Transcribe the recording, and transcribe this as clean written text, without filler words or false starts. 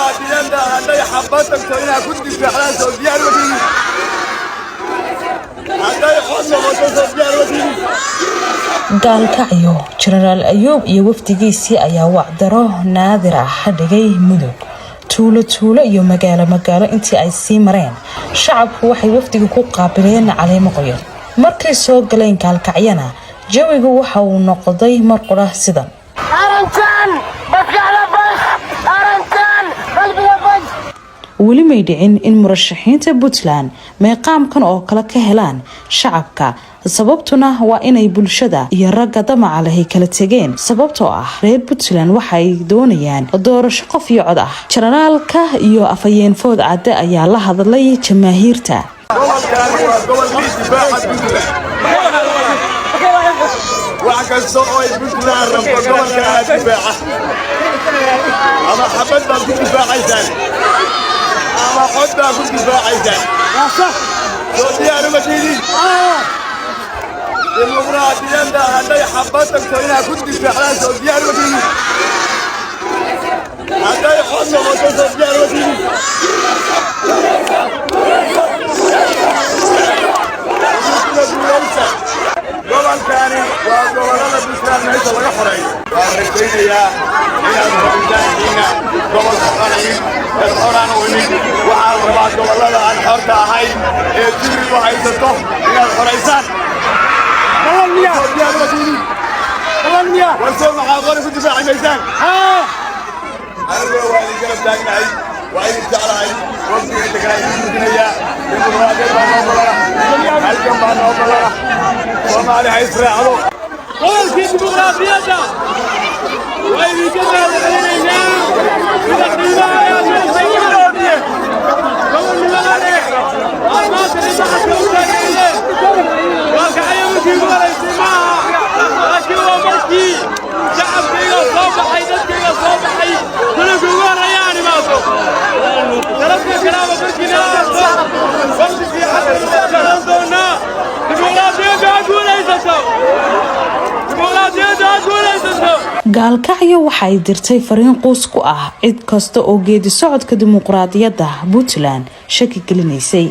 dimuqraadiyadda hadday xabad tagto inaad ku difaaxdaan soo diyaar wadiin hadday xod noqoto soo diyaar wadiin gaalkacyo Generaal Ayuub iyo wafdigiisii ayaa wacdaro naadir ah dhigay mudug tuulo iyo magaalo intii ay sii mareen shacabku waxay wafdiga ku qaabileen caleemo qoyan markay soo galeen gaalkacyana jawigu waxa uu noqday marqura sidan weli may dhicin in murashaxiinta Puntland meeqaamkan oo kala ka helaan shacabka sababtuna waa inay bulshada iyo ragga damaca leh kala tageen sababtoo ah reer Puntland waxay doonayaan doorasho qof iyo cod ah Generaalka iyo afayeen food cadde ayaa la hadlay jamaahiirta وعكسوا أي بطلان ربنا كان دفاعه أما حبت بكون دفاعي ثاني أما حد بكون دفاعي ثاني صح سعودي أنا مديني ديمقراطية هذا حبتك سوينا كنت دفاعي سعودي أنا مديني هذا يحصل وصل سعودي أنا مديني طبعا كان وقولنا بسلام نعيش الله يحرق والرجال يا إلى الرجال هنا قبل قرنين الحران ومن وعلى رباط والله عن حرتها هاي تجري وهاي تطف إلى الحريسان طبعا ورسول محاضر في الدفاع الميزان أنا وأنا قلب داقناي وأنا بتعرى وأنا بتقاي الدنيا وما عليه يسرع له قول في ديمقراطية وإذا كنا علينا إذا قلنا يا ديمقراطية قول لنا عليه ما تريد حتى وكأي مجيب ولا يسمع لكن هو مركي شعب كيغا صوبحي دد كيغا صوبحي كل جوار يعني ما صوب تركنا كلامه بركنا فرد في حد الدولة gaalkacyo waxay dirtay fariin qoys ku ah cid kasta oo geedi socodka dimuqraadiyadda Puntland shaki gelinaysay